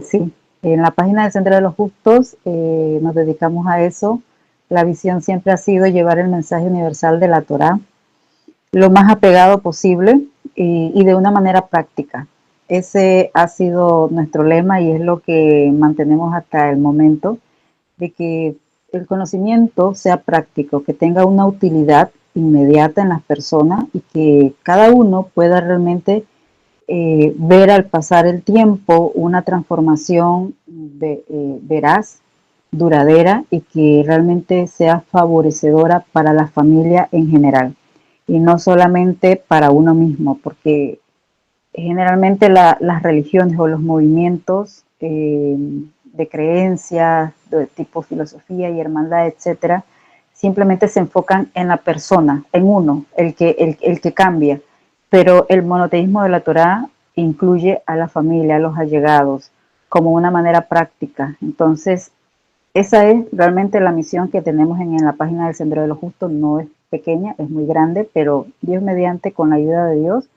Sí, en la página del Centro de los Justos nos dedicamos a eso. La visión siempre ha sido llevar el mensaje universal de la Torá lo más apegado posible y de una manera práctica. Ese ha sido nuestro lema y es lo que mantenemos hasta el momento, de que el conocimiento sea práctico, que tenga una utilidad inmediata en las personas y que cada uno pueda realmente ver al pasar el tiempo una transformación veraz, duradera y que realmente sea favorecedora para la familia en general y no solamente para uno mismo, porque generalmente las religiones o los movimientos de creencias de tipo filosofía y hermandad, etcétera, simplemente se enfocan en la persona, en uno, el que cambia, pero el monoteísmo de la Torá incluye a la familia, a los allegados, como una manera práctica. Entonces, esa es realmente la misión que tenemos en la página del Sendero de los Justos. No es pequeña, es muy grande, pero Dios mediante, con la ayuda de Dios,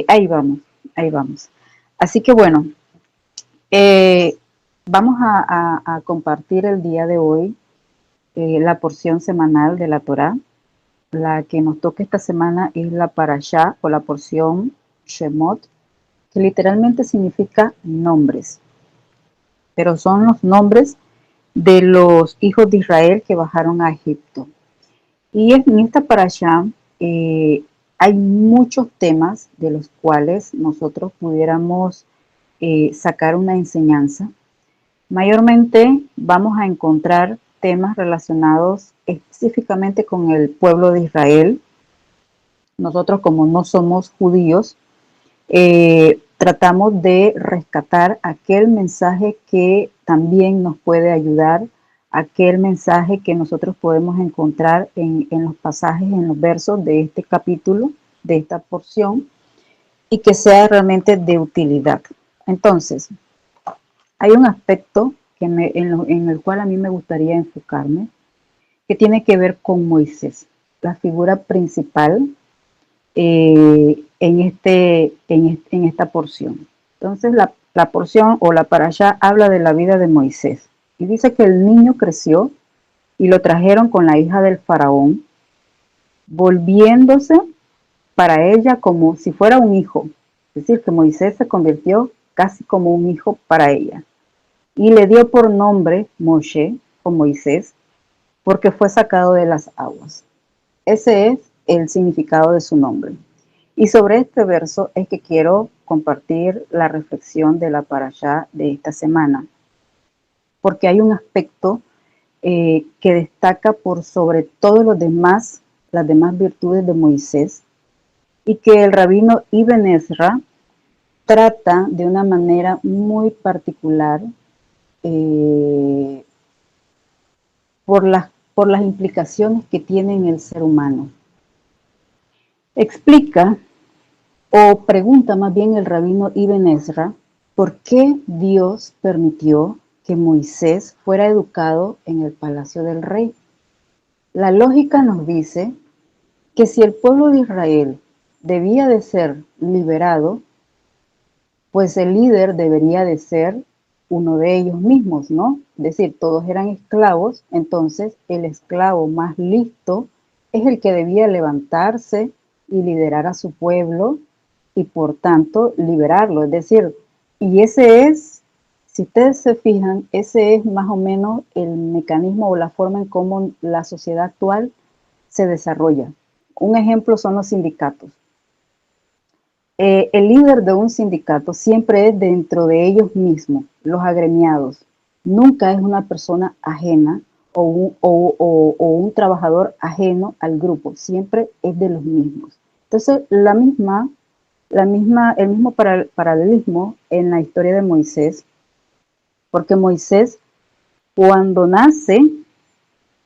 ahí vamos, ahí vamos. Así que bueno, vamos a compartir el día de hoy la porción semanal de la Torá. La que nos toca esta semana es la Parashá o la porción Shemot, que literalmente significa nombres, pero son los nombres de los hijos de Israel que bajaron a Egipto. Y en esta parashá hay muchos temas de los cuales nosotros pudiéramos sacar una enseñanza. Mayormente vamos a encontrar temas relacionados específicamente con el pueblo de Israel. Nosotros, como no somos judíos, tratamos de rescatar aquel mensaje que también nos puede ayudar, aquel mensaje que nosotros podemos encontrar en los pasajes, en los versos de este capítulo, de esta porción, y que sea realmente de utilidad. Entonces, hay un aspecto en el cual a mí me gustaría enfocarme, que tiene que ver con Moisés, la figura principal en esta porción. Entonces la porción o la parashá habla de la vida de Moisés y dice que el niño creció y lo trajeron con la hija del faraón, volviéndose para ella como si fuera un hijo. Es decir, que Moisés se convirtió casi como un hijo para ella. Y le dio por nombre Moshe o Moisés porque fue sacado de las aguas. Ese es el significado de su nombre. Y sobre este verso es que quiero compartir la reflexión de la parashá de esta semana, porque hay un aspecto que destaca por sobre todos los demás, las demás virtudes de Moisés, y que el rabino Ibn Ezra trata de una manera muy particular por las implicaciones que tiene en el ser humano. Explica o pregunta más bien el rabino Ibn Ezra, ¿por qué Dios permitió que Moisés fuera educado en el palacio del rey? La lógica nos dice que si el pueblo de Israel debía de ser liberado, pues el líder debería de ser uno de ellos mismos, ¿no? Es decir, todos eran esclavos, entonces el esclavo más listo es el que debía levantarse y liderar a su pueblo y por tanto liberarlo. Es decir, y ese es, si ustedes se fijan, ese es más o menos el mecanismo o la forma en cómo la sociedad actual se desarrolla. Un ejemplo son los sindicatos. El líder de un sindicato siempre es dentro de ellos mismos, los agremiados. Nunca es una persona ajena o un trabajador ajeno al grupo, siempre es de los mismos. Entonces, el mismo paralelismo en la historia de Moisés, porque Moisés cuando nace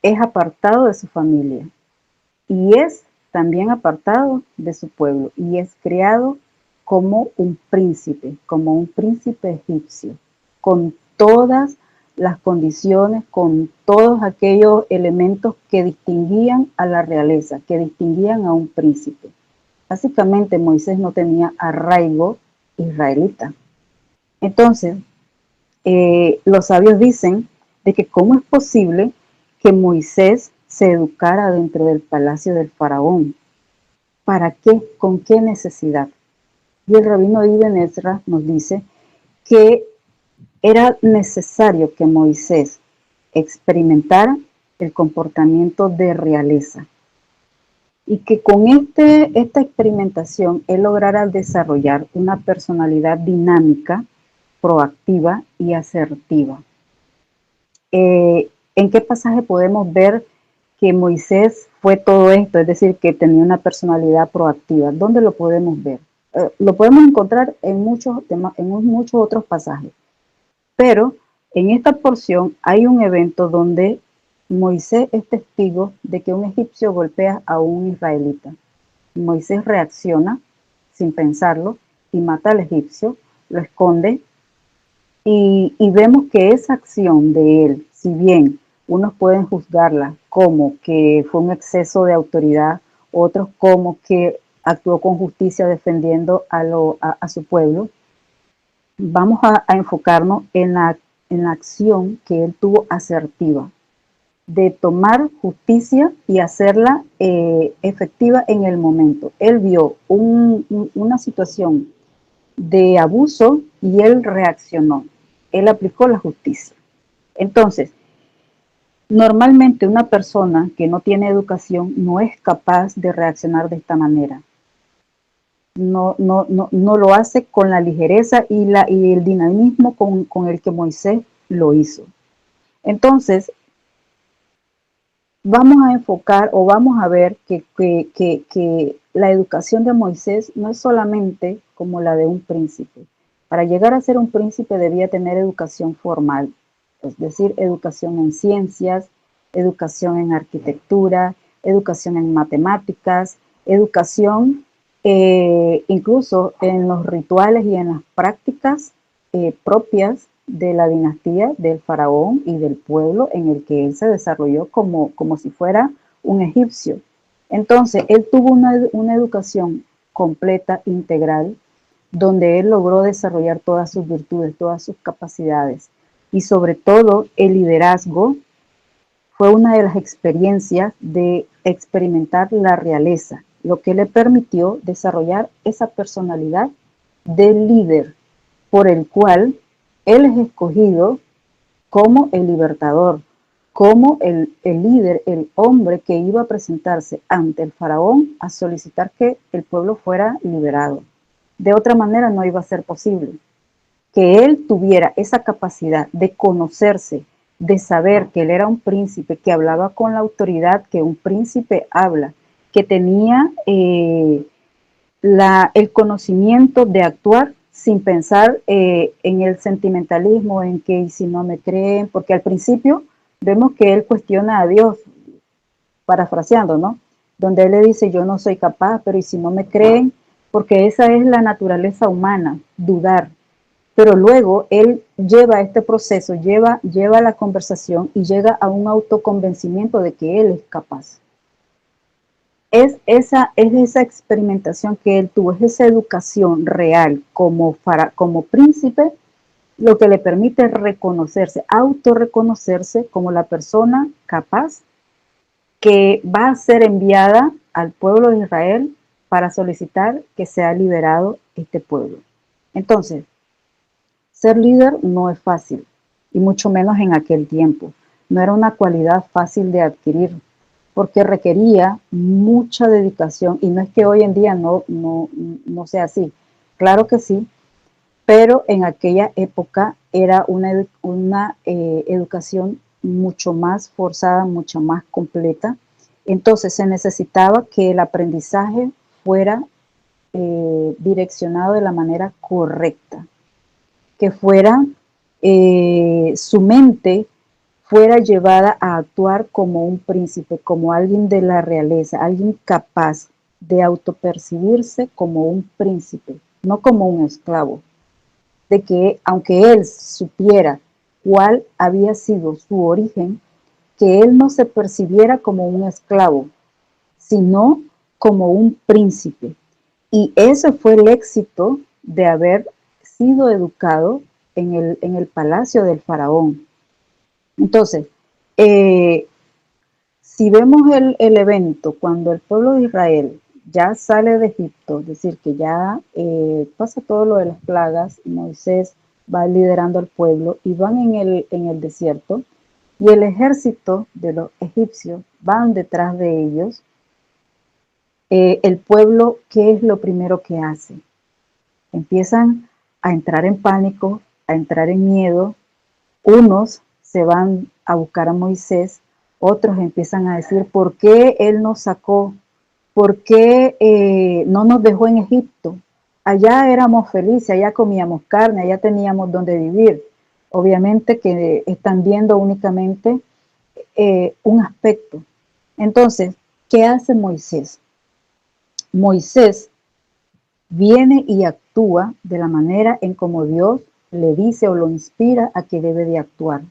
es apartado de su familia y es también apartado de su pueblo y es criado como un príncipe egipcio, con todas las condiciones, con todos aquellos elementos que distinguían a la realeza, que distinguían a un príncipe. Básicamente Moisés no tenía arraigo israelita. Entonces, los sabios dicen de que cómo es posible que Moisés se educara dentro del palacio del faraón. ¿Para qué? ¿Con qué necesidad? Y el rabino Ibn Ezra nos dice que era necesario que Moisés experimentara el comportamiento de realeza y que con esta experimentación él lograra desarrollar una personalidad dinámica, proactiva y asertiva. ¿En qué pasaje podemos ver que Moisés fue todo esto? Es decir, que tenía una personalidad proactiva. ¿Dónde lo podemos ver? Lo podemos encontrar en muchos otros pasajes. Pero en esta porción hay un evento donde Moisés es testigo de que un egipcio golpea a un israelita. Moisés reacciona sin pensarlo y mata al egipcio, lo esconde y vemos que esa acción de él, si bien unos pueden juzgarla como que fue un exceso de autoridad, otros como que actuó con justicia defendiendo a su pueblo, vamos a enfocarnos en la acción que él tuvo asertiva, de tomar justicia y hacerla efectiva en el momento. Él vio una situación de abuso y él reaccionó. Él aplicó la justicia. Entonces, normalmente una persona que no tiene educación no es capaz de reaccionar de esta manera. No lo hace con la ligereza y el dinamismo con el que Moisés lo hizo. Entonces, vamos a enfocar o vamos a ver que la educación de Moisés no es solamente como la de un príncipe. Para llegar a ser un príncipe debía tener educación formal, es decir, educación en ciencias, educación en arquitectura, educación en matemáticas, educación incluso en los rituales y en las prácticas propias de la dinastía del faraón y del pueblo en el que él se desarrolló como si fuera un egipcio. Entonces, él tuvo una educación completa, integral, donde él logró desarrollar todas sus virtudes, todas sus capacidades y sobre todo el liderazgo fue una de las experiencias de experimentar la realeza, lo que le permitió desarrollar esa personalidad del líder por el cual él es escogido como el libertador, como el líder, el hombre que iba a presentarse ante el faraón a solicitar que el pueblo fuera liberado. De otra manera no iba a ser posible. Que él tuviera esa capacidad de conocerse, de saber que él era un príncipe, que hablaba con la autoridad que un príncipe habla, que tenía el conocimiento de actuar sin pensar en el sentimentalismo, en que y si no me creen, porque al principio vemos que él cuestiona a Dios, parafraseando, ¿no? Donde él le dice, yo no soy capaz, pero y si no me creen, porque esa es la naturaleza humana, dudar. Pero luego él lleva este proceso, lleva la conversación y llega a un autoconvencimiento de que él es capaz. Es esa experimentación que él tuvo, es esa educación real como príncipe, lo que le permite reconocerse, autorreconocerse como la persona capaz que va a ser enviada al pueblo de Israel para solicitar que sea liberado este pueblo. Entonces, ser líder no es fácil, y mucho menos en aquel tiempo. No era una cualidad fácil de adquirir, porque requería mucha dedicación, y no es que hoy en día no sea así. Claro que sí, pero en aquella época era una educación mucho más forzada, mucho más completa. Entonces se necesitaba que el aprendizaje fuera direccionado de la manera correcta, que fuera su mente fuera llevada a actuar como un príncipe, como alguien de la realeza, alguien capaz de autopercibirse como un príncipe, no como un esclavo. De que aunque él supiera cuál había sido su origen, que él no se percibiera como un esclavo, sino como un príncipe. Y ese fue el éxito de haber sido educado en el palacio del faraón. Entonces, eh, si vemos el evento cuando el pueblo de Israel ya sale de Egipto, es decir, que ya pasa todo lo de las plagas, Moisés va liderando al pueblo y van en el desierto, y el ejército de los egipcios van detrás de ellos. El pueblo, ¿qué es lo primero que hace? Empiezan a entrar en pánico, a entrar en miedo. Unos se van a buscar a Moisés, otros empiezan a decir, ¿por qué él nos sacó? ¿Por qué no nos dejó en Egipto? Allá éramos felices, allá comíamos carne, allá teníamos donde vivir. Obviamente que están viendo únicamente un aspecto. Entonces, ¿qué hace Moisés? Moisés viene y actúa de la manera en como Dios le dice o lo inspira a que debe de actuar.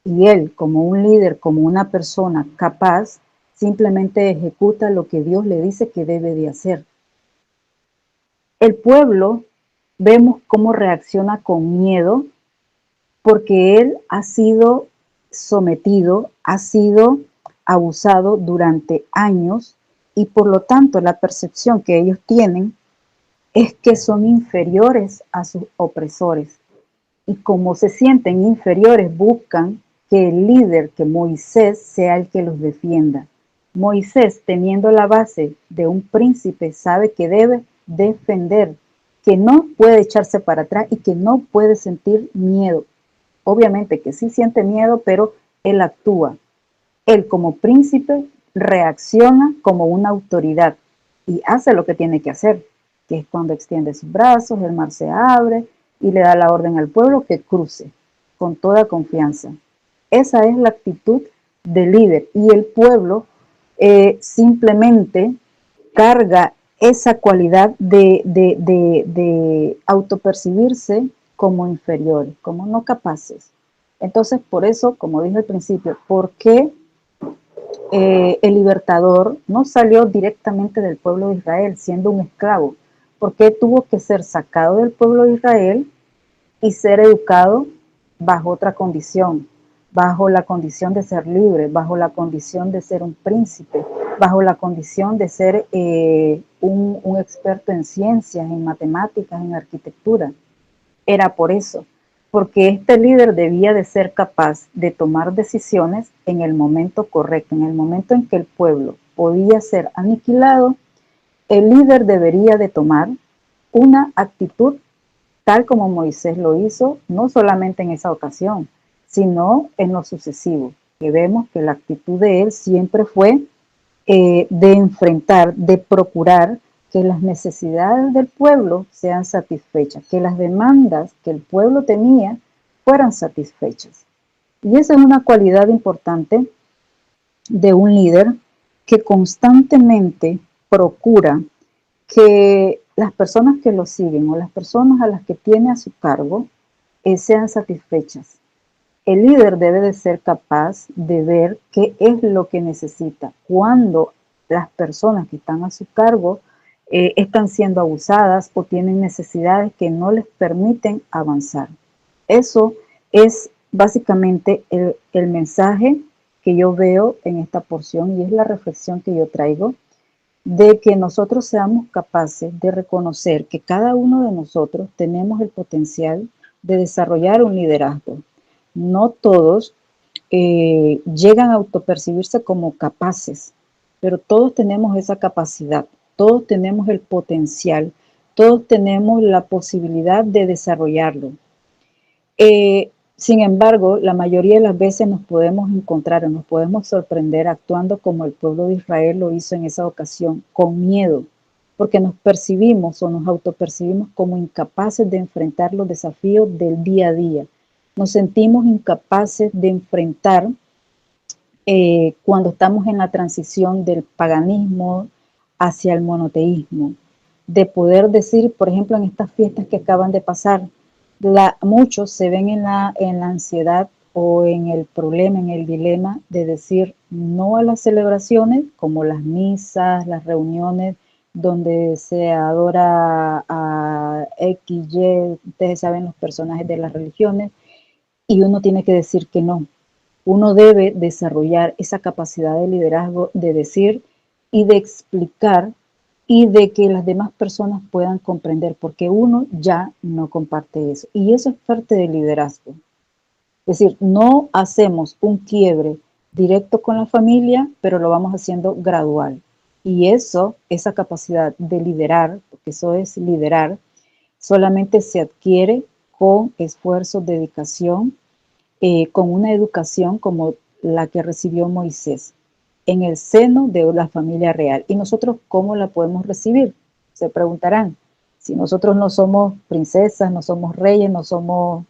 Y él, como un líder, como una persona capaz, simplemente ejecuta lo que Dios le dice que debe de hacer. El pueblo, vemos cómo reacciona con miedo, porque él ha sido sometido, ha sido abusado durante años, y por lo tanto la percepción que ellos tienen es que son inferiores a sus opresores. Y como se sienten inferiores, buscan que el líder, que Moisés, sea el que los defienda. Moisés, teniendo la base de un príncipe, sabe que debe defender, que no puede echarse para atrás y que no puede sentir miedo. Obviamente que sí siente miedo, pero él actúa. Él como príncipe reacciona como una autoridad y hace lo que tiene que hacer, que es cuando extiende sus brazos, el mar se abre y le da la orden al pueblo que cruce con toda confianza. Esa es la actitud del líder, y el pueblo simplemente carga esa cualidad de autopercibirse como inferiores, como no capaces. Entonces, por eso, como dije al principio, ¿por qué el libertador no salió directamente del pueblo de Israel siendo un esclavo? Porque tuvo que ser sacado del pueblo de Israel y ser educado bajo otra condición, bajo la condición de ser libre, bajo la condición de ser un príncipe, bajo la condición de ser un experto en ciencias, en matemáticas, en arquitectura. Era por eso, porque este líder debía de ser capaz de tomar decisiones en el momento correcto, en el momento en que el pueblo podía ser aniquilado. El líder debería de tomar una actitud tal como Moisés lo hizo, no solamente en esa ocasión, sino en lo sucesivo, que vemos que la actitud de él siempre fue de enfrentar, de procurar que las necesidades del pueblo sean satisfechas, que las demandas que el pueblo tenía fueran satisfechas. Y esa es una cualidad importante de un líder, que constantemente procura que las personas que lo siguen o las personas a las que tiene a su cargo sean satisfechas. El líder debe de ser capaz de ver qué es lo que necesita cuando las personas que están a su cargo están siendo abusadas o tienen necesidades que no les permiten avanzar. Eso es básicamente el mensaje que yo veo en esta porción, y es la reflexión que yo traigo, de que nosotros seamos capaces de reconocer que cada uno de nosotros tenemos el potencial de desarrollar un liderazgo. No todos llegan a autopercibirse como capaces, pero todos tenemos esa capacidad, todos tenemos el potencial, todos tenemos la posibilidad de desarrollarlo. Sin embargo, la mayoría de las veces nos podemos encontrar o nos podemos sorprender actuando como el pueblo de Israel lo hizo en esa ocasión, con miedo, porque nos percibimos o nos autopercibimos como incapaces de enfrentar los desafíos del día a día. Nos sentimos incapaces de enfrentar cuando estamos en la transición del paganismo hacia el monoteísmo, de poder decir, por ejemplo, en estas fiestas que acaban de pasar, Muchos se ven en la ansiedad o en el problema, en el dilema de decir no a las celebraciones como las misas, las reuniones donde se adora a X, Y, ustedes saben los personajes de las religiones, y uno tiene que decir que no. Uno debe desarrollar esa capacidad de liderazgo, de decir y de explicar y de que las demás personas puedan comprender, porque uno ya no comparte eso. Y eso es parte del liderazgo. Es decir, no hacemos un quiebre directo con la familia, pero lo vamos haciendo gradual. Y eso, esa capacidad de liderar, porque eso es liderar, solamente se adquiere con esfuerzo, dedicación, con una educación como la que recibió Moisés en el seno de la familia real. ¿Y nosotros cómo la podemos recibir? Se preguntarán. Si nosotros no somos princesas, no somos reyes, no somos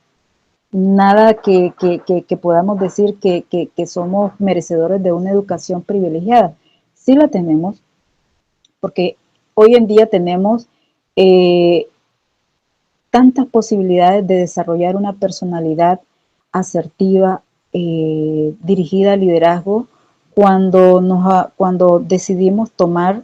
nada que podamos decir que somos merecedores de una educación privilegiada. Sí la tenemos, porque hoy en día tenemos eh, tantas posibilidades de desarrollar una personalidad asertiva, dirigida al liderazgo, cuando decidimos tomar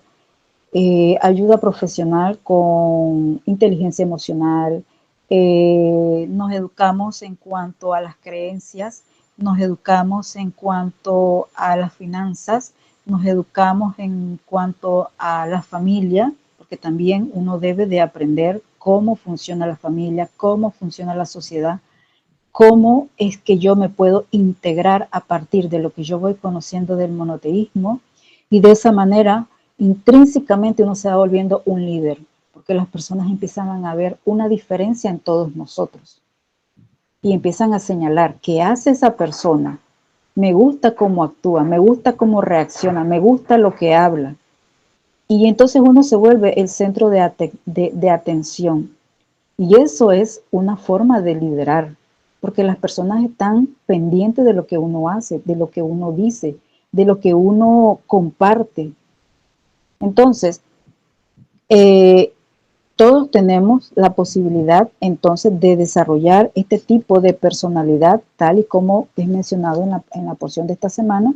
ayuda profesional con inteligencia emocional, nos educamos en cuanto a las creencias, nos educamos en cuanto a las finanzas, nos educamos en cuanto a la familia, porque también uno debe de aprender cómo funciona la familia, cómo funciona la sociedad, cómo es que yo me puedo integrar a partir de lo que yo voy conociendo del monoteísmo, y de esa manera intrínsecamente uno se va volviendo un líder, porque las personas empiezan a ver una diferencia en todos nosotros y empiezan a señalar qué hace esa persona. Me gusta cómo actúa, me gusta cómo reacciona, me gusta lo que habla. Y entonces uno se vuelve el centro de atención. Y eso es una forma de liderar, porque las personas están pendientes de lo que uno hace, de lo que uno dice, de lo que uno comparte. Entonces, eh, todos tenemos la posibilidad entonces de desarrollar este tipo de personalidad, tal y como es mencionado en la porción de esta semana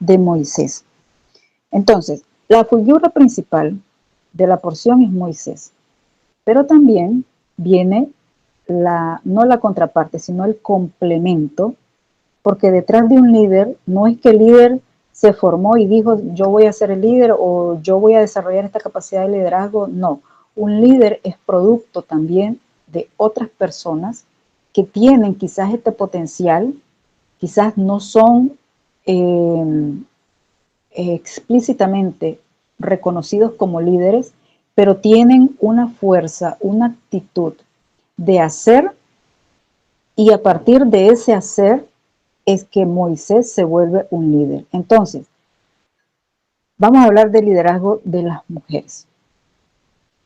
de Moisés. Entonces, la figura principal de la porción es Moisés, pero también viene no la contraparte, sino el complemento, porque detrás de un líder no es que el líder se formó y dijo yo voy a ser el líder o yo voy a desarrollar esta capacidad de liderazgo. No, un líder es producto también de otras personas que tienen quizás este potencial, quizás no son eh, explícitamente reconocidos como líderes, pero tienen una fuerza, una actitud de hacer, y a partir de ese hacer es que Moisés se vuelve un líder. Entonces, vamos a hablar del liderazgo de las mujeres.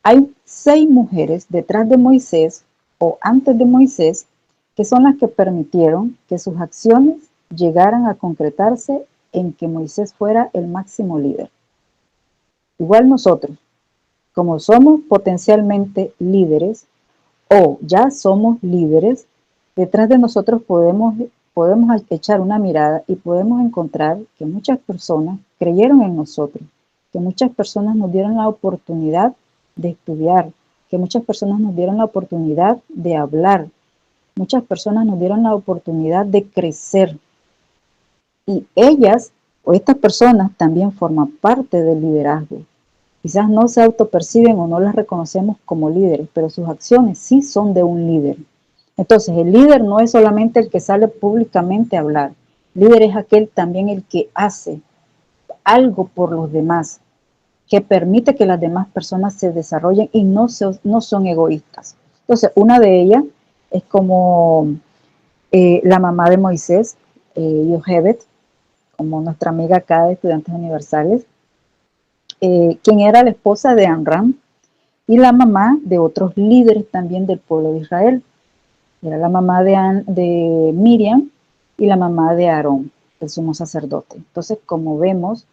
Hay 6 mujeres detrás de Moisés o antes de Moisés que son las que permitieron que sus acciones llegaran a concretarse en que Moisés fuera el máximo líder. Igual nosotros, como somos potencialmente líderes o ya somos líderes, detrás de nosotros podemos echar una mirada y podemos encontrar que muchas personas creyeron en nosotros, que muchas personas nos dieron la oportunidad de estudiar, que muchas personas nos dieron la oportunidad de hablar, muchas personas nos dieron la oportunidad de crecer. Y ellas o estas personas también forman parte del liderazgo. Quizás no se autoperciben o no las reconocemos como líderes, pero sus acciones sí son de un líder. Entonces, el líder no es solamente el que sale públicamente a hablar. El líder es aquel también el que hace algo por los demás, que permite que las demás personas se desarrollen y no son egoístas. Entonces, una de ellas es como la mamá de Moisés, Yochebed, como nuestra amiga acá de Estudiantes Universales, quien era la esposa de Amram y la mamá de otros líderes también del pueblo de Israel. Era la mamá de Miriam y la mamá de Aarón, el sumo sacerdote. Entonces, como vemos,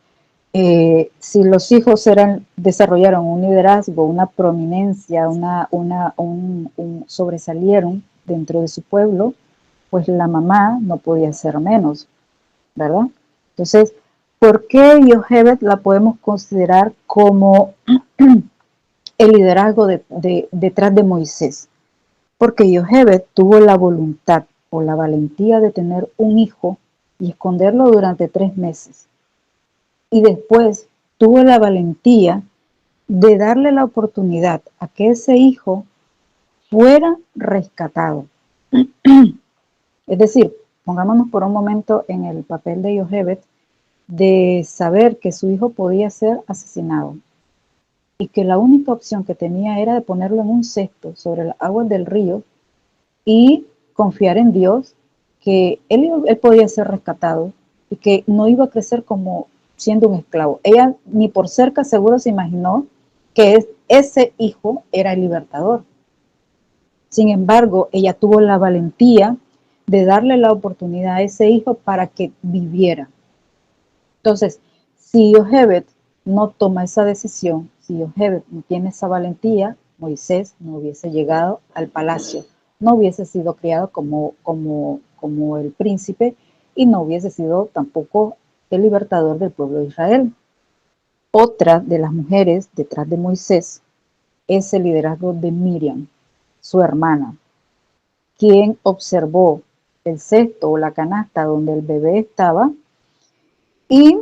si los hijos desarrollaron un liderazgo, una prominencia, sobresalieron dentro de su pueblo, pues la mamá no podía ser menos, ¿verdad? Entonces, ¿por qué Yochebed la podemos considerar como el liderazgo detrás de Moisés? Porque Yochebed tuvo la voluntad o la valentía de tener un hijo y esconderlo durante 3 meses. Y después tuvo la valentía de darle la oportunidad a que ese hijo fuera rescatado. Es decir, pongámonos por un momento en el papel de Yochebed, de saber que su hijo podía ser asesinado y que la única opción que tenía era de ponerlo en un cesto sobre las aguas del río y confiar en Dios que él podía ser rescatado y que no iba a crecer como siendo un esclavo. Ella ni por cerca seguro se imaginó que ese hijo era el libertador. Sin embargo, ella tuvo la valentía de darle la oportunidad a ese hijo para que viviera. Entonces, si Yochebed no toma esa decisión, si Yochebed no tiene esa valentía, Moisés no hubiese llegado al palacio, no hubiese sido criado como el príncipe y no hubiese sido tampoco el libertador del pueblo de Israel. Otra de las mujeres detrás de Moisés es el liderazgo de Miriam, su hermana, quien observó el cesto o la canasta donde el bebé estaba y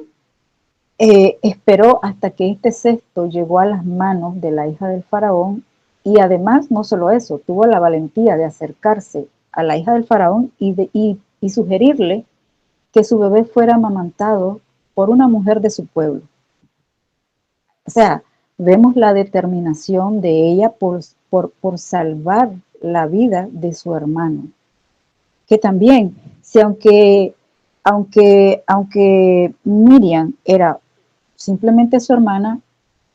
esperó hasta que este cesto llegó a las manos de la hija del faraón y además no solo eso, tuvo la valentía de acercarse a la hija del faraón y sugerirle que su bebé fuera amamantado por una mujer de su pueblo. O sea, vemos la determinación de ella por salvar la vida de su hermano. Que también, si aunque Miriam era simplemente su hermana,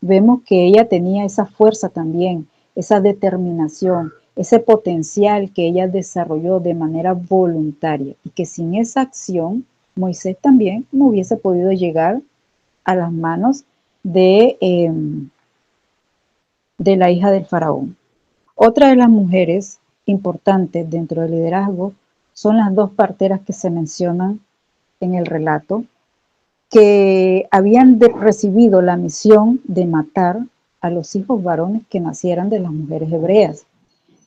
vemos que ella tenía esa fuerza también, esa determinación, ese potencial que ella desarrolló de manera voluntaria y que sin esa acción Moisés también no hubiese podido llegar a las manos de la hija del faraón. Otra de las mujeres importantes dentro del liderazgo son las dos parteras que se mencionan en el relato, que habían recibido la misión de matar a los hijos varones que nacieran de las mujeres hebreas.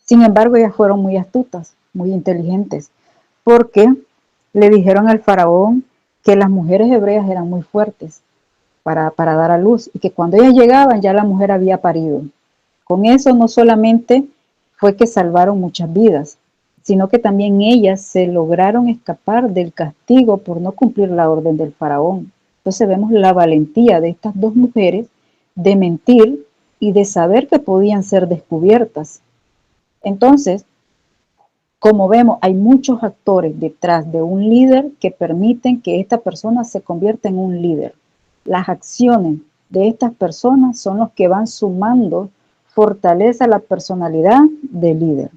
Sin embargo, ellas fueron muy astutas, muy inteligentes, porque le dijeron al faraón que las mujeres hebreas eran muy fuertes para dar a luz y que cuando ellas llegaban ya la mujer había parido. Con eso no solamente fue que salvaron muchas vidas, sino que también ellas se lograron escapar del castigo por no cumplir la orden del faraón. Entonces vemos la valentía de estas dos mujeres de mentir y de saber que podían ser descubiertas. Entonces, como vemos, hay muchos actores detrás de un líder que permiten que esta persona se convierta en un líder. Las acciones de estas personas son los que van sumando fortaleza a la personalidad del líder.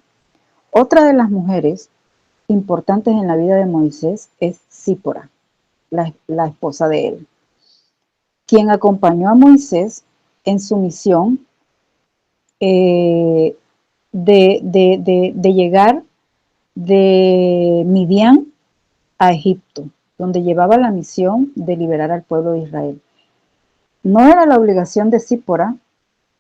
Otra de las mujeres importantes en la vida de Moisés es Sípora, la esposa de él, quien acompañó a Moisés en su misión de llegar de Midian a Egipto, donde llevaba la misión de liberar al pueblo de Israel. No era la obligación de Sípora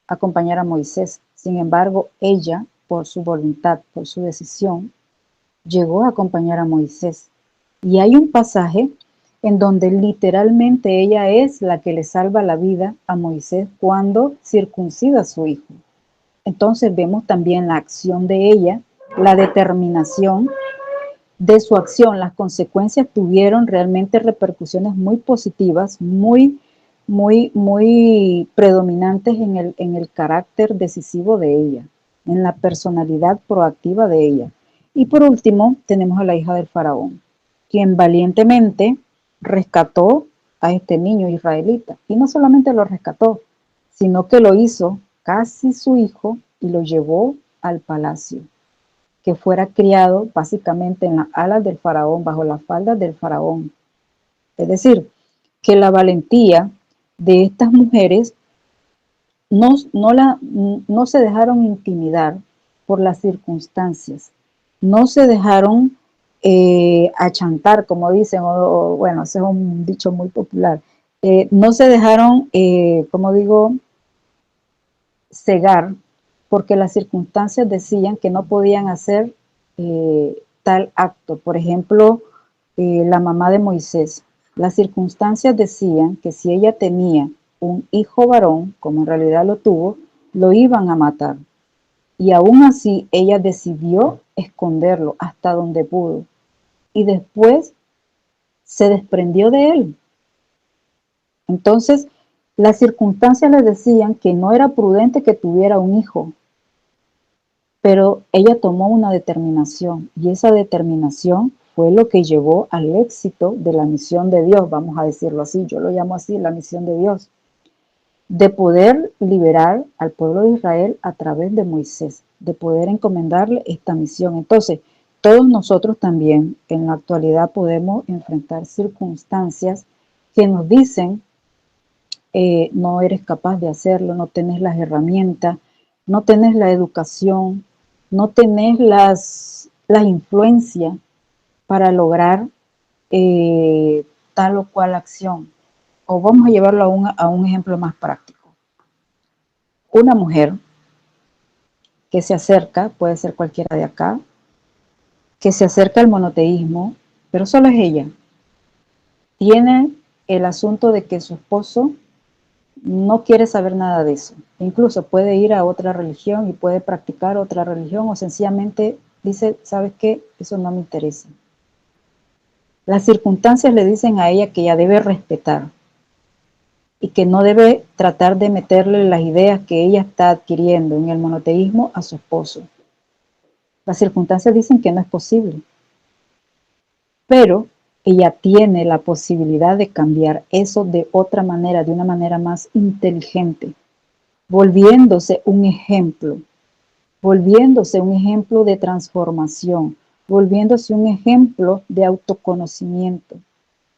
acompañar a Moisés, sin embargo, ella, por su voluntad, por su decisión, llegó a acompañar a Moisés. Y hay un pasaje en donde literalmente ella es la que le salva la vida a Moisés cuando circuncida a su hijo. Entonces vemos también la acción de ella, la determinación de su acción. Las consecuencias tuvieron realmente repercusiones muy positivas, muy predominantes en el carácter decisivo de ella, en la personalidad proactiva de ella. Y por último, tenemos a la hija del faraón, quien valientemente rescató a este niño israelita. Y no solamente lo rescató, sino que lo hizo casi su hijo y lo llevó al palacio, que fuera criado básicamente en las alas del faraón, bajo las faldas del faraón. Es decir, que la valentía de estas mujeres no se dejaron intimidar por las circunstancias, no se dejaron achantar, como dicen, bueno, ese es un dicho muy popular, no se dejaron, como digo, cegar, porque las circunstancias decían que no podían hacer tal acto. Por ejemplo, la mamá de Moisés, las circunstancias decían que si ella tenía un hijo varón, como en realidad lo tuvo, lo iban a matar. Y aún así ella decidió esconderlo hasta donde pudo. Y después se desprendió de él. Entonces, las circunstancias le decían que no era prudente que tuviera un hijo, pero ella tomó una determinación y esa determinación fue lo que llevó al éxito de la misión de Dios, vamos a decirlo así, yo lo llamo así, la misión de Dios, de poder liberar al pueblo de Israel a través de Moisés, de poder encomendarle esta misión. Entonces, todos nosotros también en la actualidad podemos enfrentar circunstancias que nos dicen, no eres capaz de hacerlo, no tenés las herramientas, no tenés la educación, no tenés las influencias para lograr tal o cual acción. O vamos a llevarlo a un ejemplo más práctico. Una mujer que se acerca, puede ser cualquiera de acá, que se acerca al monoteísmo, pero solo es ella. Tiene el asunto de que su esposo no quiere saber nada de eso. Incluso puede ir a otra religión y puede practicar otra religión o sencillamente dice, ¿sabes qué? Eso no me interesa. Las circunstancias le dicen a ella que ella debe respetar y que no debe tratar de meterle las ideas que ella está adquiriendo en el monoteísmo a su esposo. Las circunstancias dicen que no es posible, pero ella tiene la posibilidad de cambiar eso de otra manera, de una manera más inteligente, volviéndose un ejemplo de transformación, volviéndose un ejemplo de autoconocimiento,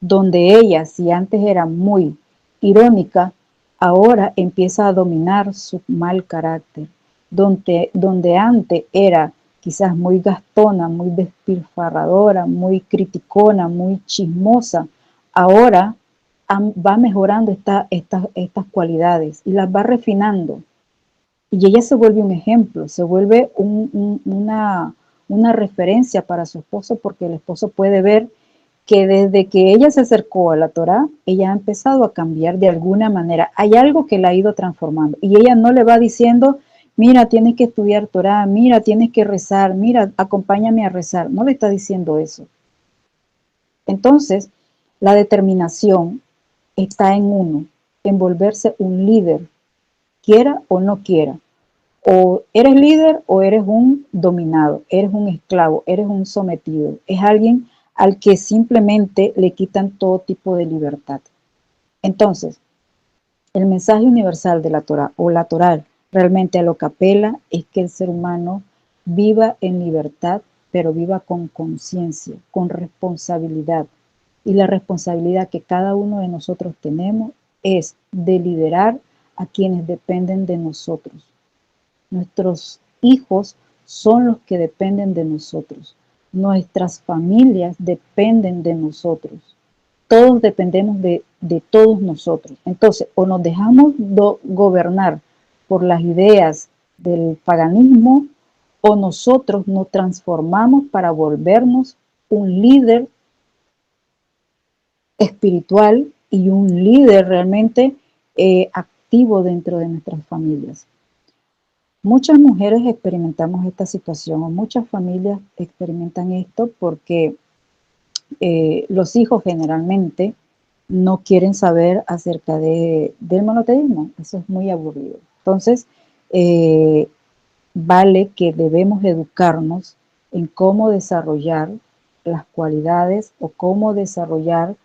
donde ella, si antes era muy irónica, ahora empieza a dominar su mal carácter, donde antes era quizás muy gastona, muy despilfarradora, muy criticona, muy chismosa, ahora va mejorando estas cualidades y las va refinando. Y ella se vuelve un ejemplo, se vuelve una referencia para su esposo, porque el esposo puede ver que desde que ella se acercó a la Torá, ella ha empezado a cambiar de alguna manera. Hay algo que la ha ido transformando. Y ella no le va diciendo, mira, tienes que estudiar Torá, mira, tienes que rezar, mira, acompáñame a rezar. No le está diciendo eso. Entonces, la determinación está en uno, en volverse un líder, quiera o no quiera. O eres líder o eres un dominado, eres un esclavo, eres un sometido. Es alguien al que simplemente le quitan todo tipo de libertad. Entonces, el mensaje universal de la Torah o la Torah realmente a lo que apela es que el ser humano viva en libertad, pero viva con conciencia, con responsabilidad. Y la responsabilidad que cada uno de nosotros tenemos es de liderar a quienes dependen de nosotros. Nuestros hijos son los que dependen de nosotros. Nuestras familias dependen de nosotros. Todos dependemos de todos nosotros. Entonces, o nos dejamos gobernar por las ideas del paganismo, o nosotros nos transformamos para volvernos un líder espiritual y un líder realmente activo dentro de nuestras familias. Muchas mujeres experimentamos esta situación o muchas familias experimentan esto porque los hijos generalmente no quieren saber acerca del monoteísmo. Eso es muy aburrido. Entonces, vale que debemos educarnos en cómo desarrollar las cualidades o cómo desarrollar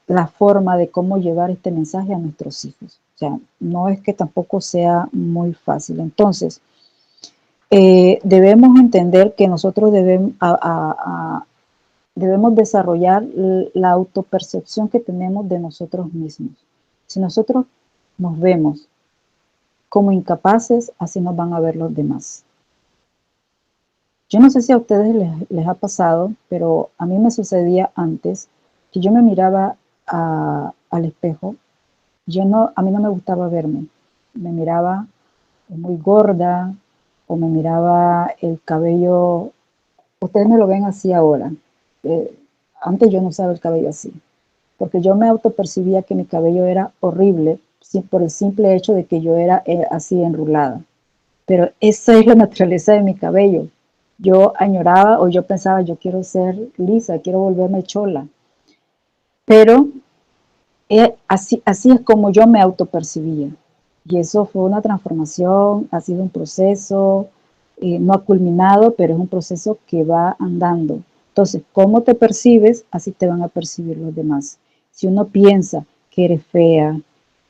la forma de cómo llevar este mensaje a nuestros hijos. O sea, no es que tampoco sea muy fácil. Entonces, debemos entender que nosotros debemos desarrollar la autopercepción que tenemos de nosotros mismos. Si nosotros nos vemos como incapaces, así nos van a ver los demás. Yo no sé si a ustedes les ha pasado, pero a mí me sucedía antes que yo me miraba al espejo. A mí no me gustaba verme. Me miraba muy gorda o me miraba el cabello. Ustedes me lo ven así ahora. Eh, Antes yo no usaba el cabello así, porque yo me autopercibía que mi cabello era horrible por el simple hecho de que yo era así enrulada. Pero esa es la naturaleza de mi cabello. Yo añoraba o yo pensaba, yo quiero ser lisa, quiero volverme chola. Pero así es como yo me autopercibía. Y eso fue una transformación, ha sido un proceso, no ha culminado, pero es un proceso que va andando. Entonces, cómo te percibes, así te van a percibir los demás. Si uno piensa que eres fea,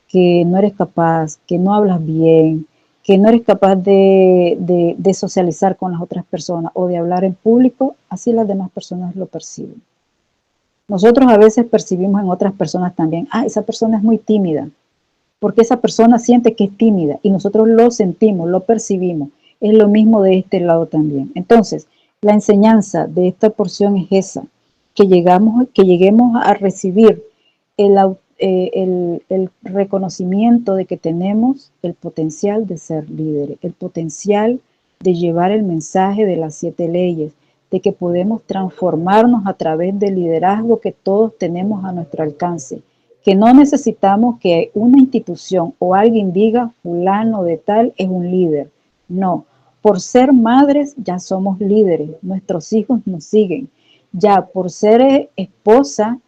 que no eres capaz, que no hablas bien, que no eres capaz de socializar con las otras personas o de hablar en público, así las demás personas lo perciben. Nosotros a veces percibimos en otras personas también, esa persona es muy tímida, porque esa persona siente que es tímida y nosotros lo sentimos, lo percibimos. Es lo mismo de este lado también. Entonces, la enseñanza de esta porción es esa, que lleguemos a recibir el reconocimiento de que tenemos el potencial de ser líderes, el potencial de llevar el mensaje de las 7 leyes, de que podemos transformarnos a través del liderazgo que todos tenemos a nuestro alcance, que no necesitamos que una institución o alguien diga fulano de tal es un líder. No, por ser madres ya somos líderes, nuestros hijos nos siguen. Ya por ser esposa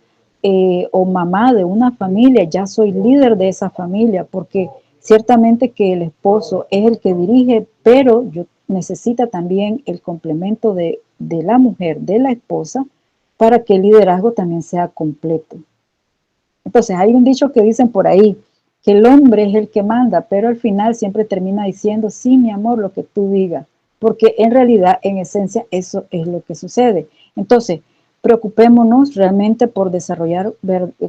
o mamá de una familia, ya soy líder de esa familia, porque ciertamente que el esposo es el que dirige, pero yo necesita también el complemento de la mujer, de la esposa, para que el liderazgo también sea completo. Entonces hay un dicho que dicen por ahí, que el hombre es el que manda, pero al final siempre termina diciendo, sí, mi amor, lo que tú digas, porque en realidad, en esencia, eso es lo que sucede. Entonces, preocupémonos realmente por desarrollar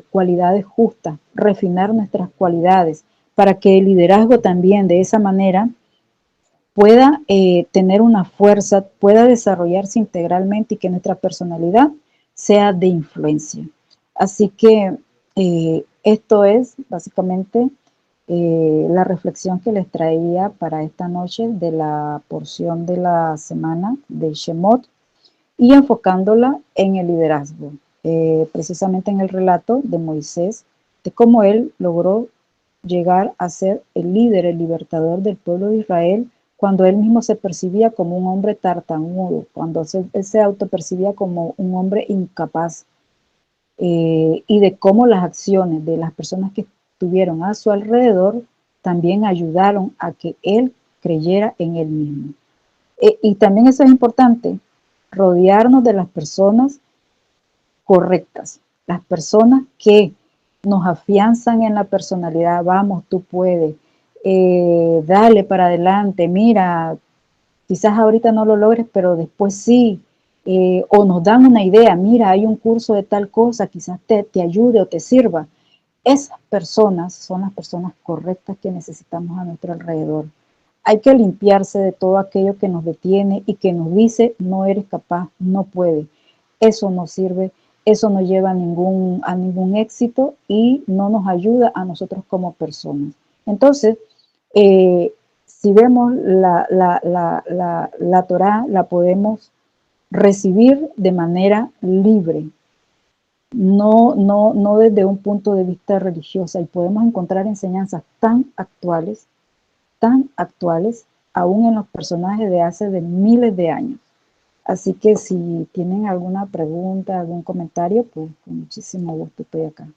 cualidades justas, refinar nuestras cualidades, para que el liderazgo también de esa manera pueda tener una fuerza, pueda desarrollarse integralmente y que nuestra personalidad sea de influencia. Así que esto es básicamente la reflexión que les traía para esta noche de la porción de la semana de Shemot y enfocándola en el liderazgo, precisamente en el relato de Moisés, de cómo él logró llegar a ser el líder, el libertador del pueblo de Israel, cuando él mismo se percibía como un hombre tartamudo, cuando él se autopercibía como un hombre incapaz, y de cómo las acciones de las personas que estuvieron a su alrededor también ayudaron a que él creyera en él mismo. Y también eso es importante, rodearnos de las personas correctas, las personas que nos afianzan en la personalidad, vamos, tú puedes, dale para adelante, mira, quizás ahorita no lo logres, pero después sí, o nos dan una idea, mira, hay un curso de tal cosa, quizás te ayude o te sirva. Esas personas son las personas correctas que necesitamos a nuestro alrededor. Hay que limpiarse de todo aquello que nos detiene y que nos dice, no eres capaz, no puedes. Eso no sirve, eso no lleva a ningún éxito y no nos ayuda a nosotros como personas. Entonces, si vemos la Torá, la podemos recibir de manera libre, no desde un punto de vista religioso, y podemos encontrar enseñanzas tan actuales, aún en los personajes de hace de miles de años. Así que si tienen alguna pregunta, algún comentario, pues con muchísimo gusto estoy acá.